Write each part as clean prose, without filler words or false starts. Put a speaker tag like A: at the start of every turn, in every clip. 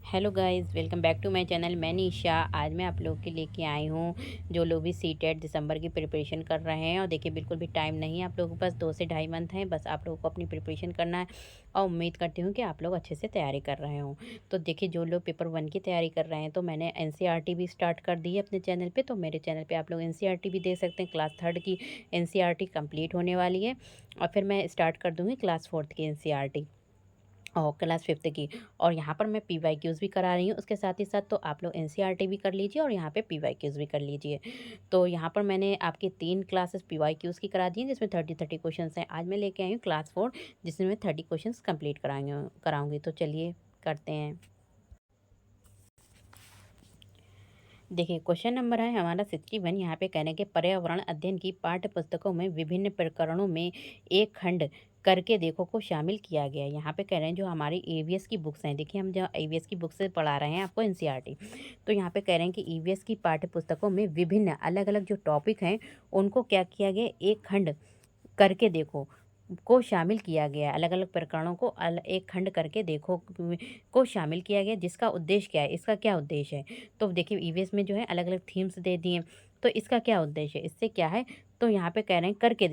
A: Hello guys, welcome back to my channel. मैं निशा। आज मैं आप लोगों के लेके आई हूँ जो लोग भी सीटेट दिसंबर की प्रिपरेशन कर रहे हैं। और देखिए, बिल्कुल भी टाइम नहीं है आप लोगों के पास, 2 से ढाई मंथ हैं। बस आप लोगों को अपनी प्रिपरेशन करना है और उम्मीद करती हूँ कि आप लोग अच्छे से तैयारी कर रहे हों। तो देखिए, जो लोग पेपर 1 की तैयारी कर रहे हैं, तो मैंने एनसीईआरटी भी स्टार्ट कर दी है अपने चैनल पर। तो मेरे चैनल पर आप लोग एनसीईआरटी भी देख सकते हैं। क्लास 3 की एनसीईआरटी कंप्लीट होने वाली है और फिर मैं स्टार्ट कर दूँगी क्लास 4 की एनसीईआरटी और क्लास 5th की। और यहाँ पर मैं पीवाईक्यूज़ भी करा रही हूँ उसके साथ ही साथ। तो आप लोग एनसीईआरटी भी कर लीजिए और यहाँ पे पीवाईक्यूज़ भी कर लीजिए। तो यहाँ पर मैंने आपकी 3 क्लासेस पीवाईक्यूज़ की करा दी हैं, जिसमें 30 क्वेश्चंस हैं। आज मैं लेके आई हूँ क्लास 4, जिसमें मैं 30 क्वेश्चंस कंप्लीट कराऊंगी। तो चलिए करते हैं। देखिए, क्वेश्चन नंबर है हमारा 61। यहाँ पे कहने के पर्यावरण अध्ययन की पाठ्य पुस्तकों में विभिन्न प्रकरणों में एक खंड करके देखो को शामिल किया गया है। यहाँ पे कह रहे हैं जो हमारी ईवीएस की बुक्स हैं। देखिए, हम जो ईवीएस की बुक्स से पढ़ा रहे हैं आपको एनसीईआरटी। तो यहाँ पे कह रहे हैं कि ईवीएस की पाठ्य पुस्तकों में विभिन्न अलग अलग जो टॉपिक हैं उनको क्या किया गया, एक खंड करके देखो को शामिल किया गया है। अलग अलग प्रकरणों को एक खंड करके देखो को शामिल किया गया। जिसका उद्देश्य क्या है, इसका क्या उद्देश्य है। तो देखिए, ईवीएस में जो है अलग अलग थीम्स दे दिए। तो इसका क्या उद्देश्य है, इससे क्या है। तो यहाँ पे कह रहे हैं करके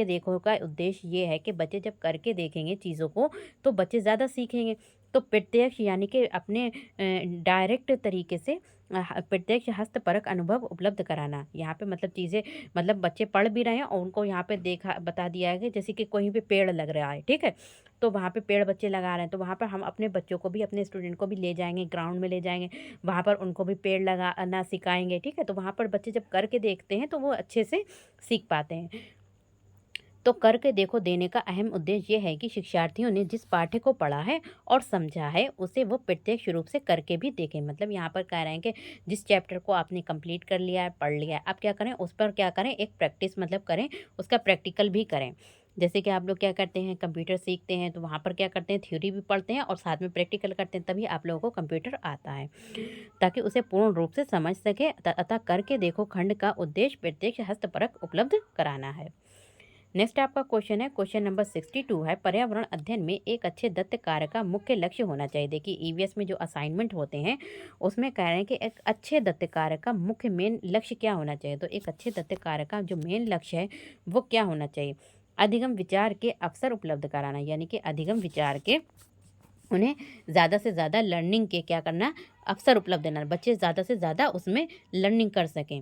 A: देखो का उद्देश्य ये है कि बच्चे जब करके देखेंगे चीज़ों को तो बच्चे ज़्यादा सीखेंगे। तो प्रत्यक्ष यानी कि अपने डायरेक्ट तरीके से प्रत्यक्ष हस्तपरक अनुभव उपलब्ध कराना। यहाँ पे मतलब चीज़ें, मतलब बच्चे पढ़ भी रहे हैं और उनको यहाँ पे देखा बता दिया है कि जैसे कि कहीं पे पेड़ लग रहा है, ठीक है। तो वहाँ पे पेड़ बच्चे लगा रहे हैं, तो वहाँ पर हम अपने बच्चों को भी, अपने स्टूडेंट को भी ले जाएंगे, ग्राउंड में ले जाएंगे। वहाँ पर उनको भी पेड़ लगाना सिखाएंगे, ठीक है। तो वहाँ पर बच्चे जब करके देखते हैं तो वो अच्छे से सीख पाते हैं। तो करके देखो देने का अहम उद्देश्य ये है कि शिक्षार्थियों ने जिस पाठ्य को पढ़ा है और समझा है उसे वो प्रत्यक्ष रूप से करके भी देखें। मतलब यहाँ पर कह रहे हैं कि जिस चैप्टर को आपने कंप्लीट कर लिया है, पढ़ लिया है, आप क्या करें, उस पर क्या करें, एक प्रैक्टिस मतलब करें, उसका प्रैक्टिकल भी करें। जैसे कि आप लोग क्या करते हैं, कंप्यूटर सीखते हैं तो वहाँ पर क्या करते हैं, थ्योरी भी पढ़ते हैं और साथ में प्रैक्टिकल करते हैं, तभी आप लोगों को कंप्यूटर आता है, ताकि उसे पूर्ण रूप से समझ सके। अतः करके देखो खंड का उद्देश्य प्रत्यक्ष हस्तपरक उपलब्ध कराना है। नेक्स्ट आपका क्वेश्चन है, क्वेश्चन नंबर 62 है, पर्यावरण अध्ययन में एक अच्छे दत्त कार्य का मुख्य लक्ष्य होना चाहिए। देखिए, ईवीएस में जो असाइनमेंट होते हैं उसमें कह रहे हैं कि एक अच्छे दत्त कार्य का मुख्य मेन लक्ष्य क्या होना चाहिए। तो एक अच्छे दत्त कार्य का जो मेन लक्ष्य है वो क्या होना चाहिए, अधिगम विचार के अवसर उपलब्ध कराना। यानी कि अधिगम विचार के उन्हें ज़्यादा से ज़्यादा लर्निंग के क्या करना, अवसर उपलब्ध देना, बच्चे ज़्यादा से ज़्यादा उसमें लर्निंग कर सकें।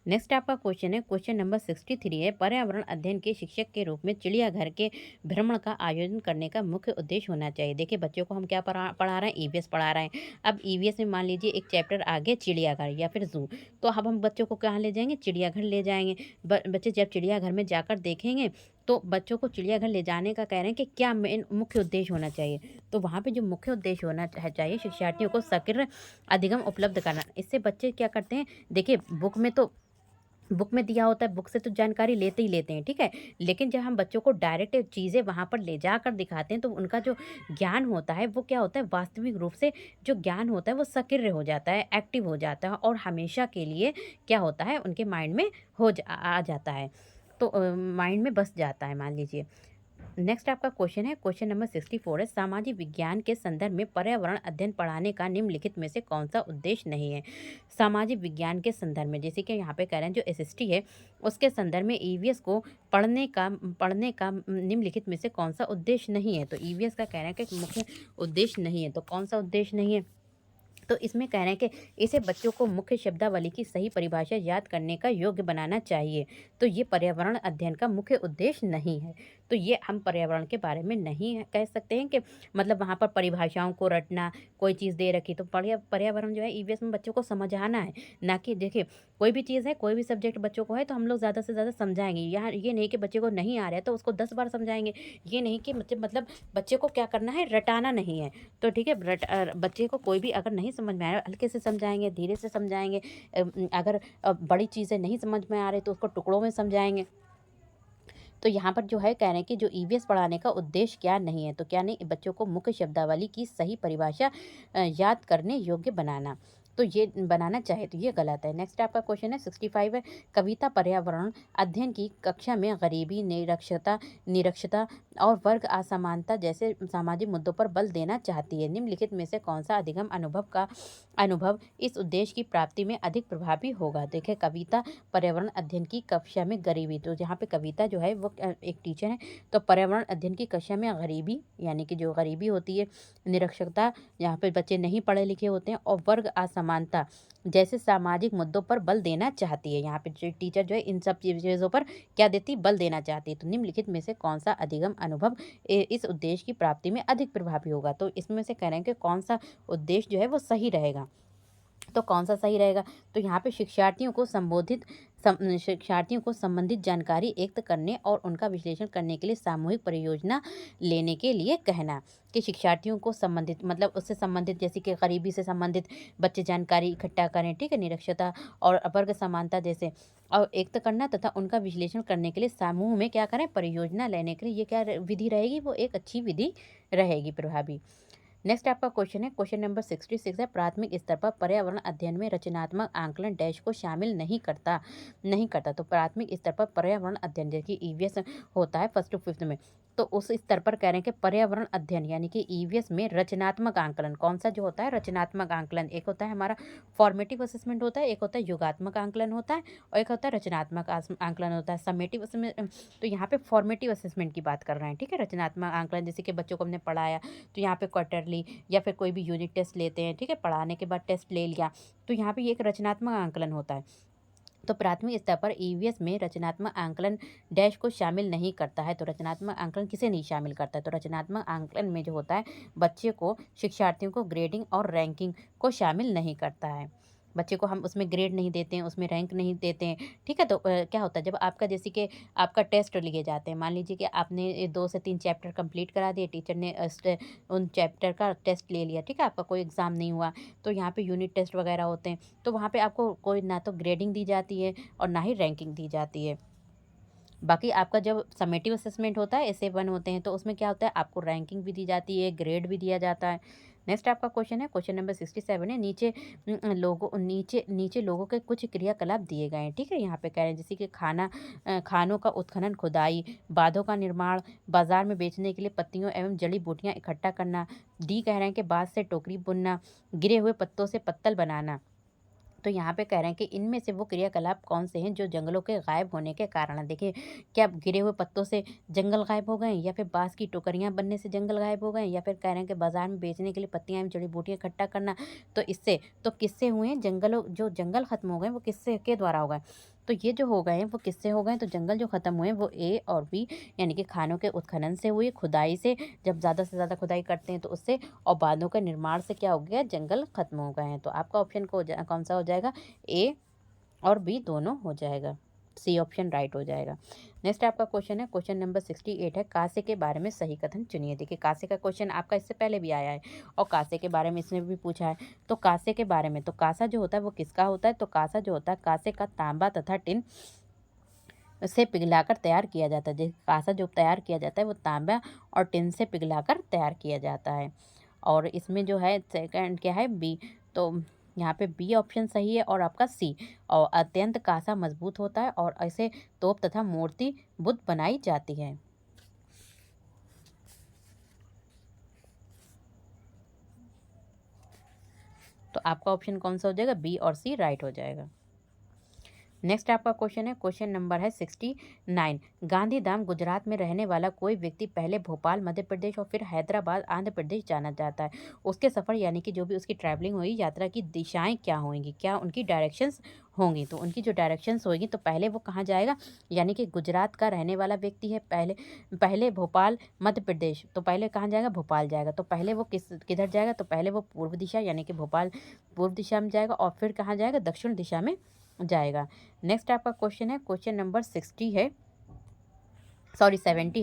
A: नेक्स्ट आपका क्वेश्चन है, क्वेश्चन नंबर 63 है, पर्यावरण अध्ययन के शिक्षक के रूप में चिड़ियाघर के भ्रमण का आयोजन करने का मुख्य उद्देश्य होना चाहिए। देखिए, बच्चों को हम क्या पढ़ा रहे हैं, ईवीएस पढ़ा रहे हैं। अब ईवीएस में मान लीजिए एक चैप्टर आ गया चिड़ियाघर या फिर जू, तो अब हम बच्चों को कहाँ ले जाएंगे, चिड़ियाघर ले जाएंगे। बच्चे जब चिड़ियाघर में जाकर देखेंगे तो बच्चों को चिड़ियाघर ले जाने का कह रहे हैं कि क्या मेन मुख्य उद्देश्य होना चाहिए। तो वहाँ पे जो मुख्य उद्देश्य होना चाहिए, शिक्षार्थियों को सक्रिय अधिगम उपलब्ध कराना। इससे बच्चे क्या करते हैं, देखिए बुक में दिया होता है, बुक से तो जानकारी लेते ही लेते हैं, ठीक है। लेकिन जब हम बच्चों को डायरेक्ट चीज़ें वहाँ पर ले जाकर दिखाते हैं तो उनका जो ज्ञान होता है वो क्या होता है, वास्तविक रूप से जो ज्ञान होता है वो सक्रिय हो जाता है, एक्टिव हो जाता है और हमेशा के लिए क्या होता है, उनके माइंड में आ जाता है। तो माइंड में बस जाता है, मान लीजिए। नेक्स्ट आपका क्वेश्चन है, क्वेश्चन नंबर 64 है, सामाजिक विज्ञान के संदर्भ में पर्यावरण अध्ययन पढ़ाने का निम्नलिखित में से कौन सा उद्देश्य नहीं है। सामाजिक विज्ञान के संदर्भ में, जैसे कि यहाँ पे कह रहे हैं जो एसएसटी है उसके संदर्भ में ईवीएस को पढ़ने का निम्नलिखित में से कौन सा उद्देश्य नहीं है। तो ईवीएस का कह रहे हैं कि मुख्य उद्देश्य नहीं है, तो कौन सा उद्देश्य नहीं है। तो इसमें कह रहे हैं कि इसे बच्चों को मुख्य शब्दावली की सही परिभाषा याद करने का योग्य बनाना चाहिए। तो ये पर्यावरण अध्ययन का मुख्य उद्देश्य नहीं है। तो ये हम पर्यावरण के बारे में नहीं कह सकते हैं कि मतलब वहाँ पर परिभाषाओं को रटना, कोई चीज़ दे रखी तो पर्यावरण जो है ईवीएस में बच्चों को समझाना है। ना कि देखिए, कोई भी चीज़ है, कोई भी सब्जेक्ट बच्चों को है तो हम लोग ज़्यादा से ज़्यादा समझाएंगे। यहाँ ये नहीं कि बच्चे को नहीं आ रहा है तो उसको 10 बार समझाएंगे। ये नहीं कि मतलब बच्चे को क्या करना है, रटाना नहीं है। तो ठीक है, बच्चे को कोई भी अगर नहीं समझ में आ रहा है, हल्के से समझाएंगे, धीरे से समझाएंगे। अगर बड़ी चीज़ें नहीं समझ में आ रही तो उसको टुकड़ों में समझाएंगे। तो यहाँ पर जो है कह रहे हैं कि जो ईवीएस पढ़ाने का उद्देश्य क्या नहीं है, तो क्या नहीं, बच्चों को मुख्य शब्दावली की सही परिभाषा याद करने योग्य बनाना। तो ये बनाना चाहे तो ये गलत है। नेक्स्ट आपका क्वेश्चन है 65 है, कविता पर्यावरण अध्ययन की कक्षा में गरीबी, निरक्षरता और वर्ग असमानता जैसे सामाजिक मुद्दों पर बल देना चाहती है। निम्नलिखित में से कौन सा अधिगम अनुभव इस उद्देश्य की प्राप्ति में अधिक प्रभावी होगा? देखिए, कविता पर्यावरण अध्ययन की कक्षा में गरीबी, तो जहाँ पे कविता जो है वो एक टीचर है, तो पर्यावरण अध्ययन की कक्षा में गरीबी यानी कि जो गरीबी होती है, निरक्षरता, यहाँ पे बच्चे नहीं पढ़े लिखे होते हैं, और वर्ग असमानता जैसे सामाजिक मुद्दों पर बल देना चाहती है। यहाँ पे जो टीचर जो है इन सब चीज़ों पर क्या देती, बल देना चाहती है। तो निम्नलिखित में से कौन सा अधिगम अनुभव इस उद्देश्य की प्राप्ति में अधिक प्रभावी होगा? तो इसमें से कह रहे हैं कि कौन सा उद्देश्य जो है वो सही रहेगा। तो कौन सा सही रहेगा? तो यहाँ पे शिक्षार्थियों को संबंधित जानकारी एकत्र करने और उनका विश्लेषण करने के लिए सामूहिक परियोजना लेने के लिए कहना, कि शिक्षार्थियों को संबंधित मतलब उससे संबंधित जैसे कि गरीबी से संबंधित बच्चे जानकारी इकट्ठा करें, ठीक है, निरक्षरता और वर्ग समानता जैसे, और एकत्र करना तथा उनका विश्लेषण करने के लिए समूह में क्या करें, परियोजना लेने के लिए ये क्या विधि रहेगी, वो एक अच्छी विधि रहेगी, प्रभावी। नेक्स्ट आपका क्वेश्चन है, क्वेश्चन नंबर 66 है, प्राथमिक स्तर पर पर्यावरण अध्ययन में रचनात्मक आंकलन डैश को शामिल नहीं करता। तो प्राथमिक स्तर पर पर्यावरण अध्ययन जैसे ईवीएस होता है फर्स्ट टू फिफ्थ में, तो उस स्तर पर कह रहे हैं कि पर्यावरण अध्ययन यानी कि ईवीएस में रचनात्मक आंकलन कौन सा जो होता है, रचनात्मक आंकलन, एक होता है हमारा फॉर्मेटिव असेसमेंट होता है, एक होता है योगात्मक आंकलन होता है, और एक होता है रचनात्मक आंकलन होता है, समेटिव असेसमेंट। तो यहाँ पे फॉर्मेटिव असेसमेंट की बात कर रहे हैं, ठीक है। रचनात्मक आंकलन जैसे कि बच्चों को हमने पढ़ाया, तो यहाँ पे क्वार्टरली या फिर कोई भी यूनिट टेस्ट लेते हैं, ठीक है, पढ़ाने के बाद टेस्ट ले लिया, तो यहाँ पे ये एक रचनात्मक आंकलन होता है। तो प्राथमिक स्तर पर ईवीएस में रचनात्मक आंकलन डैश को शामिल नहीं करता है। तो रचनात्मक आंकलन किसे नहीं शामिल करता है? तो रचनात्मक आंकलन में जो होता है शिक्षार्थियों को ग्रेडिंग और रैंकिंग को शामिल नहीं करता है। बच्चे को हम उसमें ग्रेड नहीं देते हैं, उसमें रैंक नहीं देते हैं, ठीक है। तो क्या होता है, जब आपका जैसे कि आपका टेस्ट लिए जाते हैं, मान लीजिए कि आपने 2 से 3 चैप्टर कंप्लीट करा दिए, टीचर ने उन चैप्टर का टेस्ट ले लिया, ठीक है, आपका कोई एग्ज़ाम नहीं हुआ, तो यहाँ पे यूनिट टेस्ट वगैरह होते हैं, तो वहाँ पे आपको कोई ना तो ग्रेडिंग दी जाती है और ना ही रैंकिंग दी जाती है। बाकी आपका जब समेटिव असेसमेंट होता है, एसए 1 होते हैं, तो उसमें क्या होता है, आपको रैंकिंग भी दी जाती है, ग्रेड भी दिया जाता है। नेक्स्ट आपका क्वेश्चन है, क्वेश्चन नंबर 67 है, नीचे लोगों के कुछ क्रियाकलाप दिए गए हैं, ठीक है। यहाँ पे कह रहे हैं जैसे कि खानों का उत्खनन, खुदाई, बांधों का निर्माण, बाजार में बेचने के लिए पत्तियों एवं जड़ी बूटियां इकट्ठा करना। डी कह रहे हैं कि बांस से टोकरी बुनना, गिरे हुए पत्तों से पत्तल बनाना। तो यहाँ पे कह रहे हैं कि इनमें से वो क्रियाकलाप कौन से हैं जो जंगलों के गायब होने के कारण है। देखिए, क्या गिरे हुए पत्तों से जंगल गायब हो गए, या फिर बांस की टोकरियां बनने से जंगल गायब हो गए, या फिर कह रहे हैं कि बाजार में बेचने के लिए पत्तियां एवं जड़ी बूटियां इकट्ठा करना। तो किससे हुए हैं, जो जंगल खत्म हो गए वो किससे के द्वारा हो गए? तो ये जो हो गए हैं वो किससे हो गए? तो जंगल जो खत्म हुए हैं वो ए और बी यानी कि खानों के उत्खनन से हुई, खुदाई से, जब ज़्यादा से ज़्यादा खुदाई करते हैं तो उससे, और बांधों के निर्माण से क्या हो गया, जंगल खत्म हो गए हैं। तो आपका ऑप्शन कौन सा हो जाएगा? ए और बी दोनों हो जाएगा, सी ऑप्शन राइट हो जाएगा। नेक्स्ट आपका क्वेश्चन है, क्वेश्चन नंबर 68 है, कासे के बारे में सही कथन चुनिए। देखिए, कासे का क्वेश्चन आपका इससे पहले भी आया है और कासे के बारे में इसमें भी पूछा है। तो कासे के बारे में, तो कासा जो होता है वो किसका होता है? तो कासा जो होता है, कासे का तांबा तथा टिन से पिघलाकर तैयार किया जाता है। जैसे कासा जो तैयार किया जाता है वो तांबा और टिन से पिघलाकर तैयार किया जाता है। और इसमें जो है सेकंड क्या है, बी। तो यहाँ पे बी ऑप्शन सही है, और आपका सी, और अत्यंत कासा मजबूत होता है और ऐसे तोप तथा मूर्ति बुद्ध बनाई जाती है। तो आपका ऑप्शन कौन सा हो जाएगा? बी और सी राइट हो जाएगा। नेक्स्ट आपका क्वेश्चन है, क्वेश्चन नंबर है 69, गांधीधाम गुजरात में रहने वाला कोई व्यक्ति पहले भोपाल मध्य प्रदेश और फिर हैदराबाद आंध्र प्रदेश जाना चाहता है। उसके सफ़र यानी कि जो भी उसकी ट्रैवलिंग होगी, यात्रा की दिशाएं क्या होंगी, क्या उनकी डायरेक्शंस होंगी? तो उनकी जो डायरेक्शंस होगी, तो पहले वो कहाँ जाएगा, यानी कि गुजरात का रहने वाला व्यक्ति है, पहले भोपाल मध्य प्रदेश, तो पहले कहाँ जाएगा, भोपाल जाएगा। तो पहले वो किधर जाएगा? तो पहले वो पूर्व दिशा यानी कि भोपाल पूर्व दिशा में जाएगा, और फिर कहाँ जाएगा, दक्षिण दिशा में जाएगा। नेक्स्ट आपका क्वेश्चन है, क्वेश्चन नंबर 70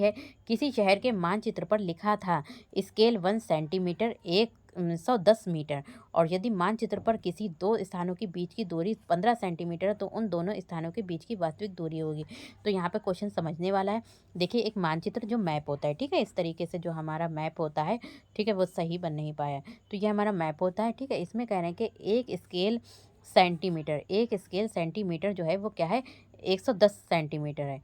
A: है, किसी शहर के मानचित्र पर लिखा था स्केल 1 सेंटीमीटर 1 110 मीटर और यदि मानचित्र पर किसी दो स्थानों के बीच की दूरी 15 सेंटीमीटर है तो उन दोनों स्थानों के बीच की वास्तविक दूरी होगी। तो यहाँ पे क्वेश्चन समझने वाला है। देखिए, एक मानचित्र जो मैप होता है, ठीक है, इस तरीके से जो हमारा मैप होता है, ठीक है, वो सही बन नहीं पाया। तो ये हमारा मैप होता है, ठीक है। इसमें कह रहे हैं कि एक स्केल सेंटीमीटर जो है वो क्या है, 110 सेंटीमीटर है।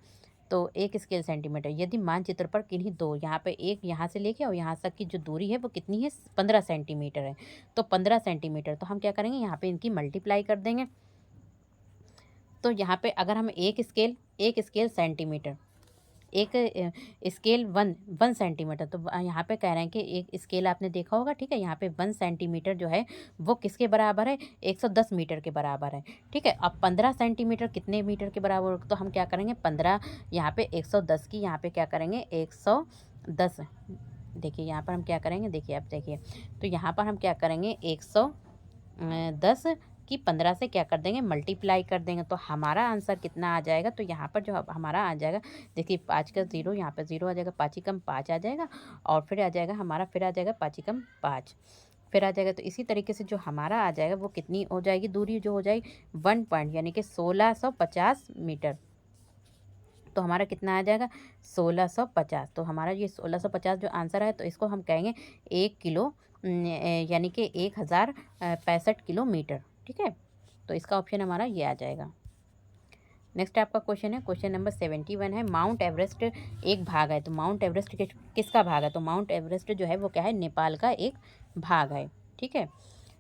A: तो एक स्केल सेंटीमीटर यदि मानचित्र पर किन्हीं दो, यहाँ पे एक यहाँ से लेके और यहाँ तक की जो दूरी है वो कितनी है, 15 सेंटीमीटर है। तो 15 सेंटीमीटर, तो हम क्या करेंगे, यहाँ पे इनकी मल्टीप्लाई कर देंगे। तो यहाँ पे अगर हम एक स्केल सेंटीमीटर, एक स्केल वन सेंटीमीटर, तो यहाँ पे कह रहे हैं कि एक स्केल आपने देखा होगा, ठीक है। यहाँ पे 1 सेंटीमीटर जो है वो किसके बराबर है, 110 मीटर के बराबर है, ठीक है। अब 15 सेंटीमीटर कितने मीटर के बराबर होगा, तो हम क्या करेंगे, 15 यहाँ पे 110 की यहाँ पे क्या करेंगे, 110। देखिए यहाँ पर हम क्या करेंगे, देखिए आप देखिए, तो यहाँ पर हम क्या करेंगे, 110 की 15 से क्या कर देंगे, मल्टीप्लाई कर देंगे। तो हमारा आंसर कितना आ जाएगा, तो यहाँ पर जो हमारा आ जाएगा, देखिए 5 का 0, यहाँ पे 0 आ जाएगा, 5 कम 5 आ जाएगा और फिर आ जाएगा हमारा, फिर आ जाएगा 5 कम 5 फिर आ जाएगा। तो इसी तरीके से जो हमारा आ जाएगा वो कितनी हो जाएगी, दूरी जो हो जाएगी 1 पॉइंट यानी कि 1650 मीटर। तो हमारा कितना आ जाएगा, 1650। तो हमारा ये 1650 जो आंसर है, तो इसको हम कहेंगे 1 किलो यानी कि 1065 किलोमीटर, ठीक है। तो इसका ऑप्शन हमारा ये आ जाएगा। नेक्स्ट आपका क्वेश्चन है, क्वेश्चन नंबर 71 है, माउंट एवरेस्ट एक भाग है। तो माउंट एवरेस्ट किसका भाग है, तो माउंट एवरेस्ट जो है वो क्या है, नेपाल का एक भाग है, ठीक है।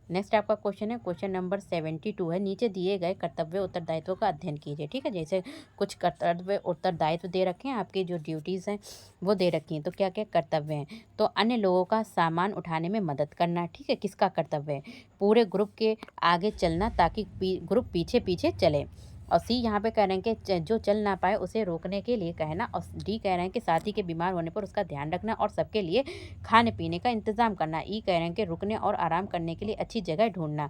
A: नेक्स्ट आपका क्वेश्चन है, क्वेश्चन नंबर 72 है, नीचे दिए गए कर्तव्य उत्तरदायित्वों का अध्ययन कीजिए, ठीक है। जैसे कुछ कर्तव्य उत्तरदायित्व दे रखे हैं, आपकी जो ड्यूटीज़ हैं वो दे रखी हैं। तो क्या क्या कर्तव्य हैं, तो अन्य लोगों का सामान उठाने में मदद करना, ठीक है, किसका कर्तव्य है, पूरे ग्रुप के आगे चलना ताकि ग्रुप पीछे पीछे चले। और सी यहाँ पे कह रहे हैं कि जो चल ना पाए उसे रोकने के लिए कहना। और डी कह रहे हैं कि साथी के बीमार होने पर उसका ध्यान रखना और सबके लिए खाने पीने का इंतजाम करना। ई कह रहे हैं कि रुकने और आराम करने के लिए अच्छी जगह ढूंढना।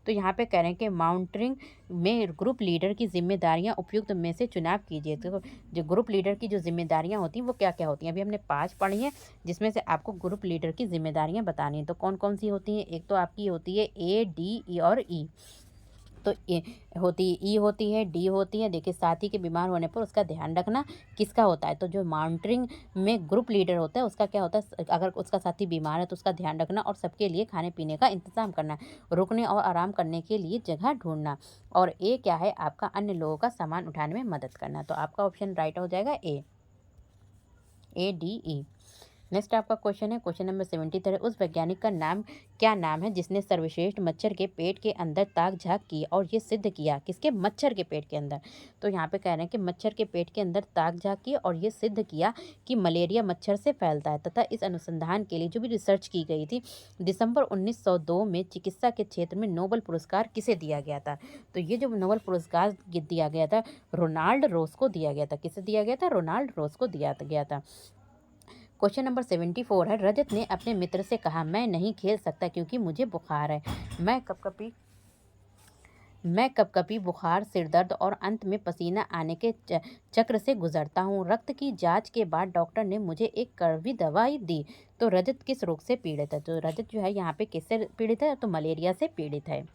A: तो यहाँ पे कह रहे हैं कि माउंटिंग में ग्रुप लीडर की जिम्मेदारियां उपयुक्त में से चुनाव कीजिए। तो जो ग्रुप लीडर की जो जिम्मेदारियां होती हैं वो क्या क्या होती हैं, अभी हमने 5 पढ़ी हैं, जिसमें से आपको ग्रुप लीडर की जिम्मेदारियां बतानी है। तो कौन कौन सी होती हैं, एक तो आपकी होती है ए, डी, ई और ई। तो ए होती है, ई होती है, डी होती है, देखिए साथी के बीमार होने पर उसका ध्यान रखना किसका होता है, तो जो मॉनिटरिंग में ग्रुप लीडर होता है उसका क्या होता है, अगर उसका साथी बीमार है तो उसका ध्यान रखना और सबके लिए खाने पीने का इंतजाम करना, रुकने और आराम करने के लिए जगह ढूंढना। और ए क्या है आपका, अन्य लोगों का सामान उठाने में मदद करना। तो आपका ऑप्शन राइट हो जाएगा ए डी ई। नेक्स्ट आपका क्वेश्चन है, क्वेश्चन नंबर 73 है, उस वैज्ञानिक का नाम क्या नाम है जिसने सर्वश्रेष्ठ मच्छर के पेट के अंदर ताक झांक की और ये सिद्ध किया, किसके, मच्छर के पेट के अंदर। तो यहाँ पे कह रहे हैं कि मच्छर के पेट के अंदर ताक झांक की और ये सिद्ध किया कि मलेरिया मच्छर से फैलता है, तथा इस अनुसंधान के लिए जो भी रिसर्च की गई थी, दिसंबर 1902 में चिकित्सा के क्षेत्र में नोबेल पुरस्कार किसे दिया गया था। तो ये जो नोबेल पुरस्कार दिया गया था, रोनाल्ड रोस को दिया गया था। किसे दिया गया था, रोनाल्ड रोस को दिया गया था। क्वेश्चन नंबर 74 है, रजत ने अपने मित्र से कहा, मैं नहीं खेल सकता क्योंकि मुझे बुखार है। मैं कभी बुखार, सिरदर्द और अंत में पसीना आने के चक्र से गुजरता हूँ। रक्त की जांच के बाद डॉक्टर ने मुझे एक कड़वी दवाई दी। तो रजत किस रोग से पीड़ित है, तो रजत जो है यहाँ पे किससे पीड़ित है, तो मलेरिया से पीड़ित है।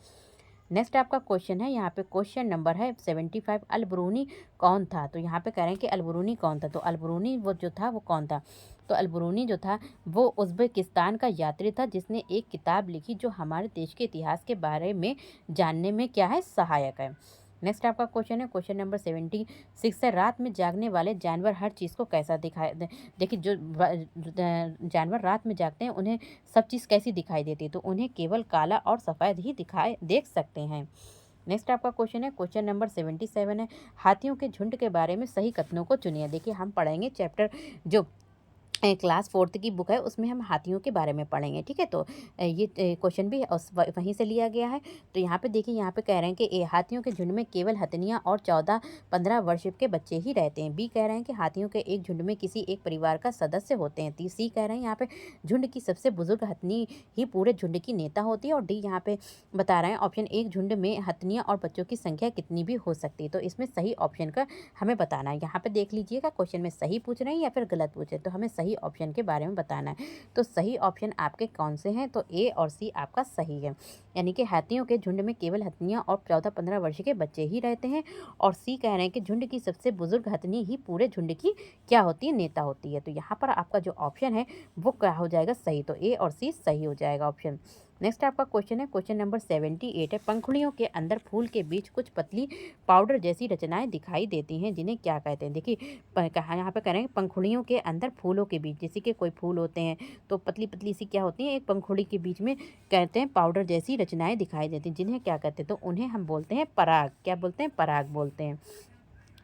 A: नेक्स्ट आपका क्वेश्चन है, यहाँ पे क्वेश्चन नंबर है 75, अलबरूनी कौन था। तो यहाँ पे कह रहे हैं कि अलबरूनी कौन था। तो अलबरूनी वो जो था वो कौन था, तो अलबरूनी जो था वो उज़्बेकिस्तान का यात्री था जिसने एक किताब लिखी जो हमारे देश के इतिहास के बारे में जानने में क्या है, सहायक है। नेक्स्ट आपका क्वेश्चन है, क्वेश्चन नंबर 76 है, रात में जागने वाले जानवर हर चीज़ को कैसा दिखाई देखिए जो जानवर रात में जागते हैं उन्हें सब चीज़ कैसी दिखाई देती है, तो उन्हें केवल काला और सफ़ेद ही दिखाई देख सकते हैं। नेक्स्ट आपका क्वेश्चन है, क्वेश्चन नंबर 77 है, हाथियों के झुंड के बारे में सही कथनों को चुनिए। देखिए हम पढ़ेंगे चैप्टर जो क्लास 4th की बुक है उसमें हम हाथियों के बारे में पढ़ेंगे, ठीक है। तो ये क्वेश्चन भी वहीं से लिया गया है। तो यहाँ पे देखिए, यहाँ पे कह रहे हैं कि हाथियों के झुंड में केवल हथनियाँ और 14-15 वर्ष के बच्चे ही रहते हैं। बी कह रहे हैं कि हाथियों के एक झुंड में किसी एक परिवार का सदस्य होते हैं। सी कह रहे हैं यहाँ पे झुंड की सबसे बुजुर्ग हथनी ही पूरे झुंड की नेता होती है। और डी यहाँ पे बता रहे हैं ऑप्शन, एक झुंड में हथनियाँ और बच्चों की संख्या कितनी भी हो सकती है। तो इसमें सही ऑप्शन का हमें बताना है। यहाँ पे देख लीजिएगा क्वेश्चन में सही पूछ रहे हैं या फिर गलत पूछ रहे हैं, तो हमें सही सही ऑप्शन के बारे में बताना है। तो सही ऑप्शन आपके कौन से हैं? तो ए और सी आपका सही है। यानी कि हाथियों के झुंड में केवल हथिनियाँ और 14-15 वर्ष के बच्चे ही रहते हैं। और सी कह रहे हैं कि झुंड की सबसे बुजुर्ग हथिनी ही पूरे झुंड की क्या होती है? नेता होती है। तो यहाँ पर आपका जो ऑप्शन है वो क्या हो जाएगा? सही। तो ए और सी सही हो जाएगा ऑप्शन। नेक्स्ट आपका क्वेश्चन है, क्वेश्चन नंबर 78 है। पंखुड़ियों के अंदर फूल के बीच कुछ पतली पाउडर जैसी रचनाएं दिखाई देती हैं, जिन्हें क्या कहते हैं? देखिए कहा यहाँ पे कह रहे हैं पंखुड़ियों के अंदर फूलों के बीच, जैसे कि कोई फूल होते हैं तो पतली पतली सी क्या होती है, एक पंखुड़ी के बीच में कहते हैं पाउडर जैसी रचनाएं दिखाई देती हैं, जिन्हें क्या कहते हैं? तो उन्हें हम बोलते हैं पराग। क्या बोलते हैं? पराग बोलते हैं।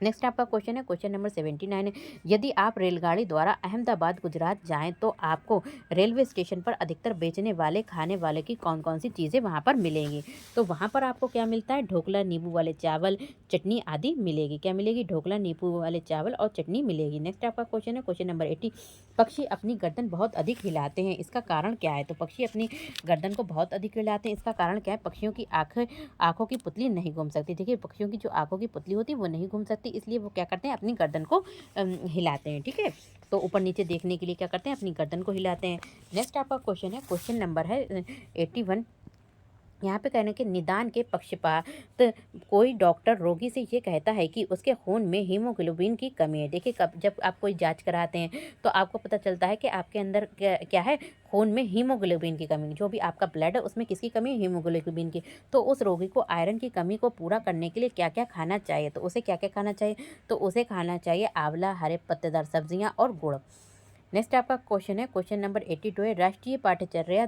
A: नेक्स्ट आपका क्वेश्चन है, क्वेश्चन नंबर 79 है। यदि आप रेलगाड़ी द्वारा अहमदाबाद गुजरात जाएं तो आपको रेलवे स्टेशन पर अधिकतर बेचने वाले खाने वाले की कौन कौन सी चीज़ें वहां पर मिलेंगी? तो वहां पर आपको क्या मिलता है? ढोकला, नींबू वाले चावल, चटनी आदि मिलेगी। क्या मिलेगी? ढोकला, नींबू वाले चावल और चटनी मिलेगी। नेक्स्ट आपका क्वेश्चन है, क्वेश्चन नंबर 80। पक्षी अपनी गर्दन बहुत अधिक हिलाते हैं, इसका कारण क्या है? तो पक्षी अपनी गर्दन को बहुत अधिक हिलाते हैं, इसका कारण क्या है? पक्षियों की आंखों की पुतली नहीं घूम सकती। देखिए पक्षियों की जो आंखों की पुतली होती है वो नहीं घूम सकती, इसलिए वो क्या करते हैं? अपनी गर्दन को हिलाते हैं। ठीक है, तो ऊपर नीचे देखने के लिए क्या करते हैं? अपनी गर्दन को हिलाते हैं। नेक्स्ट आपका क्वेश्चन है, क्वेश्चन नंबर है 81। यहाँ पे कहने के निदान के पक्षपात कोई डॉक्टर रोगी से ये कहता है कि उसके खून में हीमोग्लोबिन की कमी है। देखिए कब जब आप कोई जांच कराते हैं तो आपको पता चलता है कि आपके अंदर क्या है? खून में हीमोग्लोबिन की कमी। जो भी आपका ब्लड है उसमें किसकी कमी है? हीमोग्लोबिन की। तो उस रोगी को आयरन की कमी को पूरा करने के लिए क्या क्या खाना चाहिए? तो उसे क्या क्या खाना चाहिए? तो उसे खाना चाहिए आंवला, हरे पत्तेदार सब्जियाँ और गुड़। नेक्स्ट आपका क्वेश्चन है, क्वेश्चन नंबर 82 है। राष्ट्रीय पाठ्यचर्या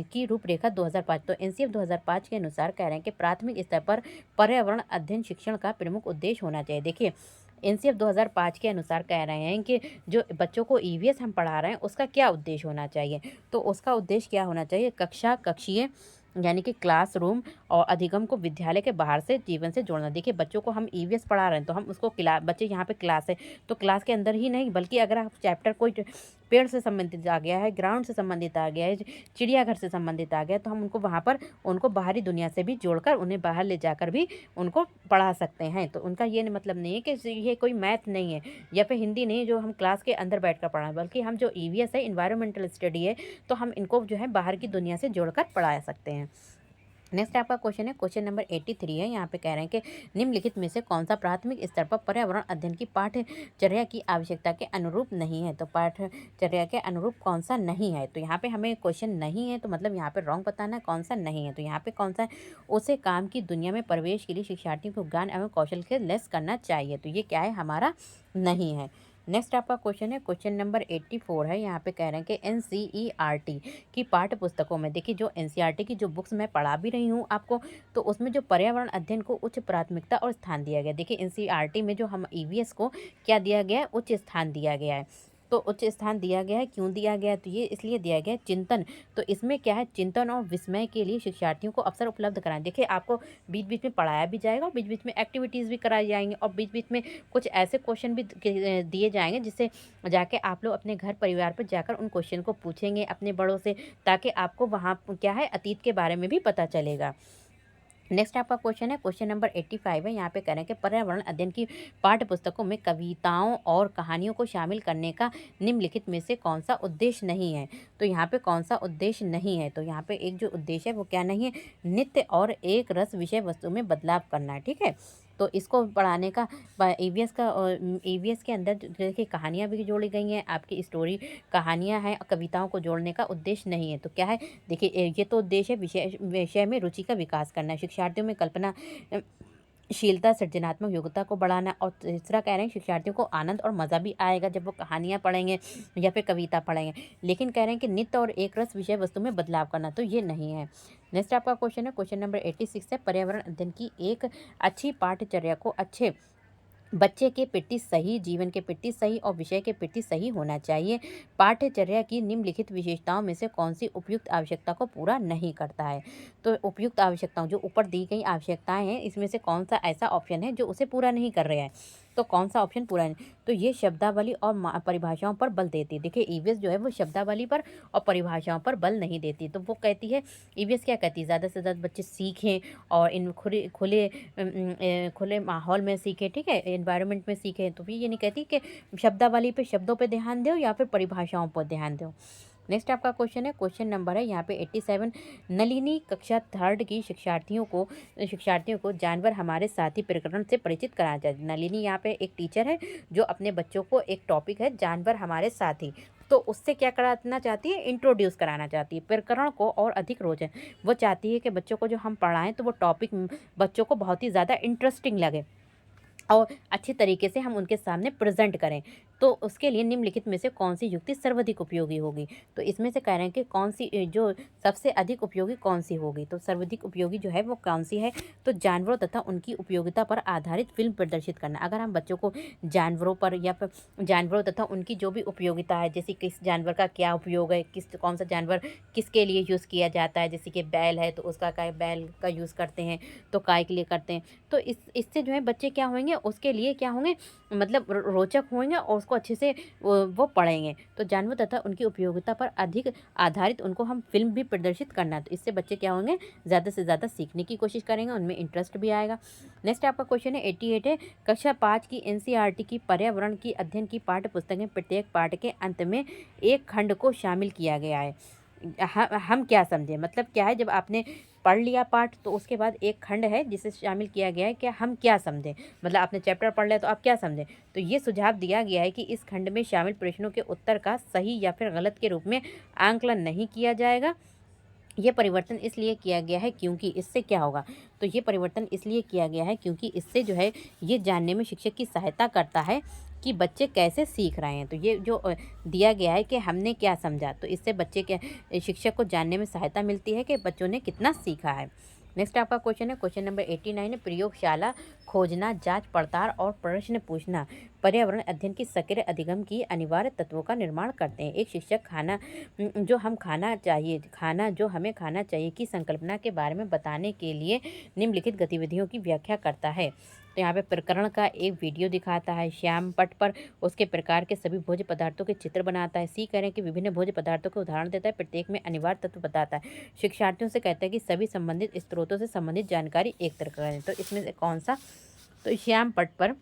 A: की रूपरेखा 2005। तो एनसीएफ 2005 के अनुसार कह रहे हैं कि प्राथमिक स्तर पर पर्यावरण अध्ययन शिक्षण का प्रमुख उद्देश्य होना चाहिए। देखिए एनसीएफ 2005 के अनुसार कह रहे हैं कि जो बच्चों को ईवीएस हम पढ़ा रहे हैं उसका क्या उद्देश्य होना चाहिए? तो उसका उद्देश्य क्या होना चाहिए? कक्षा, कक्षीय यानी कि क्लासरूम और अधिगम को विद्यालय के बाहर से जीवन से जोड़ना। देखिए बच्चों को हम ईवीएस पढ़ा रहे हैं तो हम उसको बच्चे यहाँ पे क्लास है तो क्लास के अंदर ही नहीं, बल्कि अगर आप चैप्टर कोई पेड़ से संबंधित आ गया है, ग्राउंड से संबंधित आ गया है, चिड़ियाघर से संबंधित आ गया तो हम उनको वहाँ पर उनको बाहरी दुनिया से भी जोड़कर उन्हें बाहर ले जाकर भी उनको पढ़ा सकते हैं। तो उनका ये मतलब नहीं है कि ये कोई मैथ नहीं है या फिर हिंदी नहीं है जो हम क्लास के अंदर बैठ कर पढ़ाएं, बल्कि हम जो ईवीएस है इन्वायरमेंटल स्टडी है तो हम इनको जो है बाहर की दुनिया से जोड़कर पढ़ा सकते हैं। नेक्स्ट आपका क्वेश्चन है, क्वेश्चन नंबर 83 है। यहाँ पे कह रहे हैं कि निम्नलिखित में से कौन सा प्राथमिक स्तर पर पर्यावरण अध्ययन की पाठ्यचर्या की आवश्यकता के अनुरूप नहीं है? तो पाठ्यचर्या के अनुरूप कौन सा नहीं है? तो यहाँ पे हमें क्वेश्चन नहीं है तो मतलब यहाँ पे रॉन्ग बताना है कौन सा नहीं है। तो यहाँ पे कौन सा है? उसे काम की दुनिया में प्रवेश के लिए शिक्षार्थियों को ज्ञान एवं कौशल के लेस करना चाहिए। तो ये क्या है? हमारा नहीं है। नेक्स्ट आपका क्वेश्चन है, क्वेश्चन नंबर 84 है। यहाँ पे कह रहे हैं कि एनसीईआरटी की पाठ्य पुस्तकों में, देखिए जो एनसीईआरटी की जो बुक्स मैं पढ़ा भी रही हूँ आपको, तो उसमें जो पर्यावरण अध्ययन को उच्च प्राथमिकता और स्थान दिया गया। देखिए एनसीईआरटी में जो हम ईवीएस को क्या दिया गया है? उच्च स्थान दिया गया है। तो उच्च स्थान दिया गया है, क्यों दिया गया है? तो ये इसलिए दिया गया है चिंतन। तो इसमें क्या है? चिंतन और विस्मय के लिए शिक्षार्थियों को अवसर उपलब्ध कराएं। देखिए आपको बीच बीच में पढ़ाया भी जाएगा और बीच बीच में एक्टिविटीज़ भी कराई जाएंगी और बीच बीच में कुछ ऐसे क्वेश्चन भी दिए जाएंगे जिससे जाके आप लोग अपने घर परिवार पर जाकर उन क्वेश्चन को पूछेंगे अपने बड़ों से, ताकि आपको वहाँ क्या है अतीत के बारे में भी पता चलेगा। नेक्स्ट आपका क्वेश्चन है, क्वेश्चन नंबर 85 है। यहाँ पे कह रहे हैं कि पर्यावरण अध्ययन की पाठ्य पुस्तकों में कविताओं और कहानियों को शामिल करने का निम्नलिखित में से कौन सा उद्देश्य नहीं है? तो यहाँ पे कौन सा उद्देश्य नहीं है? तो यहाँ पे एक जो उद्देश्य है वो क्या नहीं है? नित्य और एक रस विषय वस्तु में बदलाव करना है। ठीक है, तो इसको पढ़ाने का ईवीएस के अंदर देखिए कहानियाँ भी जोड़ी गई हैं, आपकी स्टोरी कहानियाँ हैं, कविताओं को जोड़ने का उद्देश्य नहीं है। तो क्या है? देखिए ये तो उद्देश्य है विषय विषय में रुचि का विकास करना है, शिक्षार्थियों में कल्पना शीलता, सृजनात्मक योग्यता को बढ़ाना। और तीसरा कह रहे हैं शिक्षार्थियों को आनंद और मज़ा भी आएगा जब वो कहानियाँ पढ़ेंगे या फिर कविता पढ़ेंगे। लेकिन कह रहे हैं कि नित्य और एक रस विषय वस्तु में बदलाव करना, तो ये नहीं है। नेक्स्ट आपका क्वेश्चन है, क्वेश्चन नंबर 86 है। पर्यावरण अध्ययन की एक अच्छी पाठ्यचर्या को अच्छे बच्चे के प्रति सही, जीवन के प्रति सही और विषय के प्रति सही होना चाहिए। पाठ्यचर्या की निम्नलिखित विशेषताओं में से कौन सी उपयुक्त आवश्यकता को पूरा नहीं करता है? तो उपयुक्त आवश्यकताओं जो ऊपर दी गई आवश्यकताएं हैं इसमें से कौन सा ऐसा ऑप्शन है जो उसे पूरा नहीं कर रहा है? तो कौन सा ऑप्शन पूरा नहीं? तो ये शब्दावली और परिभाषाओं पर बल देती है। देखिए ईवीएस जो है वो शब्दावली पर और परिभाषाओं पर बल नहीं देती। तो वो कहती है, ईवीएस क्या कहती है, ज़्यादा से ज़्यादा बच्चे सीखें और इन खुले माहौल में सीखें, ठीक है, एनवायरनमेंट में सीखें। तो ये नहीं कहती कि शब्दावली पे, शब्दों पे ध्यान दो या फिर परिभाषाओं पर ध्यान दो। नेक्स्ट आपका क्वेश्चन है, क्वेश्चन नंबर है यहाँ पे 87। नलिनी कक्षा थर्ड की शिक्षार्थियों को जानवर हमारे साथी प्रकरण से परिचित कराना चाहिए। नलिनी यहाँ पे एक टीचर है जो अपने बच्चों को एक टॉपिक है जानवर हमारे साथी, तो उससे क्या कराना चाहती है, इंट्रोड्यूस कराना चाहती है प्रकरण को और अधिक रोचक। वो चाहती है कि बच्चों को जो हम पढ़ाएं तो वो टॉपिक बच्चों को बहुत ही ज़्यादा इंटरेस्टिंग लगे और अच्छी तरीके से हम उनके सामने प्रेजेंट करें। तो उसके लिए निम्नलिखित में से कौन सी युक्ति सर्वाधिक उपयोगी होगी? तो इसमें से कह रहे हैं कि कौन सी जो सबसे अधिक उपयोगी कौन सी होगी? तो सर्वाधिक उपयोगी जो है वो कौन सी है? तो जानवरों तथा उनकी उपयोगिता पर आधारित फिल्म प्रदर्शित करना। अगर हम बच्चों को जानवरों पर या फिर जानवरों तथा उनकी जो भी उपयोगिता है, जैसे किस जानवर का क्या उपयोग है, कौन सा जानवर किसके लिए यूज़ किया जाता है, जैसे कि बैल है तो उसका काय बैल का यूज़ करते हैं, तो काय के लिए करते हैं। तो इससे जो है बच्चे क्या होंगे, उसके लिए क्या होंगे, मतलब रोचक होंगे और उसको अच्छे से वो पढ़ेंगे। तो जानवर तथा उनकी उपयोगिता पर अधिक आधारित उनको हम फिल्म भी प्रदर्शित करना है। तो इससे बच्चे क्या होंगे, ज़्यादा से ज़्यादा सीखने की कोशिश करेंगे, उनमें इंटरेस्ट भी आएगा। नेक्स्ट आपका क्वेश्चन है 88 है, कक्षा 5 की एनसीईआरटी की पर्यावरण की अध्ययन की पाठ्य पुस्तक में प्रत्येक पाठ के अंत में एक खंड को शामिल किया गया है। हम क्या समझे, मतलब क्या है, जब आपने पढ़ लिया पाठ तो उसके बाद एक खंड है जिसे शामिल किया गया है कि हम क्या समझें, मतलब आपने चैप्टर पढ़ लिया तो आप क्या समझें। तो ये सुझाव दिया गया है कि इस खंड में शामिल प्रश्नों के उत्तर का सही या फिर गलत के रूप में आंकलन नहीं किया जाएगा। ये परिवर्तन इसलिए किया गया है क्योंकि इससे क्या होगा, तो ये परिवर्तन इसलिए किया गया है क्योंकि इससे जो है ये जानने में शिक्षक की सहायता करता है कि बच्चे कैसे सीख रहे हैं। तो ये जो दिया गया है कि हमने क्या समझा, तो इससे बच्चे के शिक्षक को जानने में सहायता मिलती है कि बच्चों ने कितना सीखा है। नेक्स्ट आपका क्वेश्चन है, क्वेश्चन नंबर 89 है, प्रयोगशाला खोजना, जांच पड़ताल और प्रश्न पूछना पर्यावरण अध्ययन की सक्रिय अधिगम की अनिवार्य तत्वों का निर्माण करते हैं। एक शिक्षक खाना जो हमें खाना चाहिए की संकल्पना के बारे में बताने के लिए निम्नलिखित गतिविधियों की व्याख्या करता है। तो यहाँ पे प्रकरण का एक वीडियो दिखाता है, श्याम पट पर उसके प्रकार के सभी भोज्य पदार्थों के चित्र बनाता है, सी करें कि विभिन्न भोज्य पदार्थों के उदाहरण देता है, प्रत्येक में अनिवार्य तत्व बताता है, शिक्षार्थियों से कहता है कि सभी संबंधित स्रोतों से संबंधित जानकारी एक तरह करें। तो इसमें से कौन सा, तो श्याम पट पर,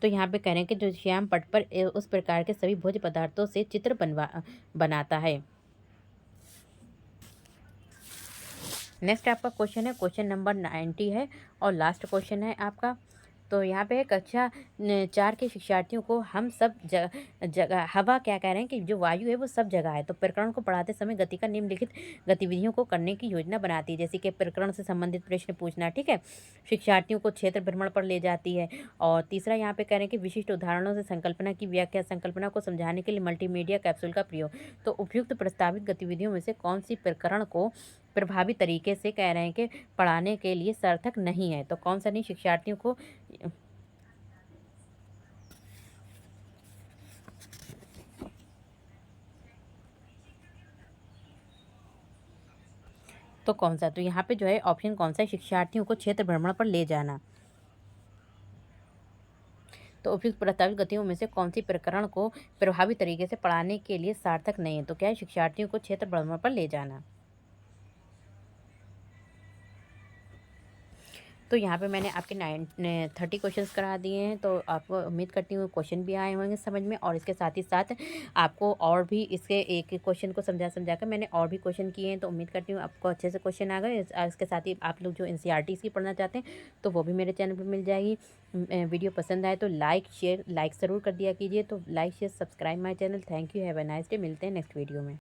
A: तो यहाँ पे कह रहे हैं कि जो श्याम पट पर उस प्रकार के सभी भोज्य पदार्थों से चित्र बनाता है। नेक्स्ट आपका क्वेश्चन है, क्वेश्चन नंबर 90 है और लास्ट क्वेश्चन है आपका। तो यहाँ पे कक्षा 4 के शिक्षार्थियों को हम सब जगह हवा, क्या कह रहे हैं कि जो वायु है वो सब जगह है। तो प्रकरण को पढ़ाते समय गति का निम्नलिखित गतिविधियों को करने की योजना बनाती है, जैसे कि प्रकरण से संबंधित प्रश्न पूछना, ठीक है, शिक्षार्थियों को क्षेत्र भ्रमण पर ले जाती है। और तीसरा यहाँ पे कह रहे हैं कि विशिष्ट उदाहरणों से संकल्पना की व्याख्या, संकल्पना को समझाने के लिए मल्टीमीडिया कैप्सूल का प्रयोग। तो उपयुक्त प्रस्तावित गतिविधियों में से कौन सी प्रकरण को प्रभावी तरीके से, कह रहे हैं कि पढ़ाने के लिए सार्थक नहीं है, तो कौन सा नहीं, शिक्षार्थियों को तो कौन सा, तो यहाँ पे जो है ऑप्शन कौन सा है, शिक्षार्थियों को क्षेत्र भ्रमण पर ले जाना। तो उपयुक्त प्रस्तावित गतियों में से कौन सी प्रकरण को प्रभावी तरीके से पढ़ाने के लिए सार्थक नहीं है, तो क्या है, शिक्षार्थियों को क्षेत्र भ्रमण पर ले जाना। तो यहाँ पे मैंने आपके 30 क्वेश्चंस करा दिए हैं। तो आपको उम्मीद करती हूँ क्वेश्चन भी आए होंगे समझ में, और इसके साथ ही साथ आपको और भी इसके एक एक क्वेश्चन को समझा कर मैंने और भी क्वेश्चन किए हैं। तो उम्मीद करती हूँ आपको अच्छे से क्वेश्चन आ गए। इसके साथ ही आप लोग जो एनसीईआरटी की पढ़ना चाहते हैं तो वो भी मेरे चैनल पर मिल जाएगी। वीडियो पसंद आए तो लाइक ज़रूर कर दिया कीजिए। तो like share subscribe my channel. Thank you, have a nice day. मिलते हैं नेक्स्ट वीडियो में।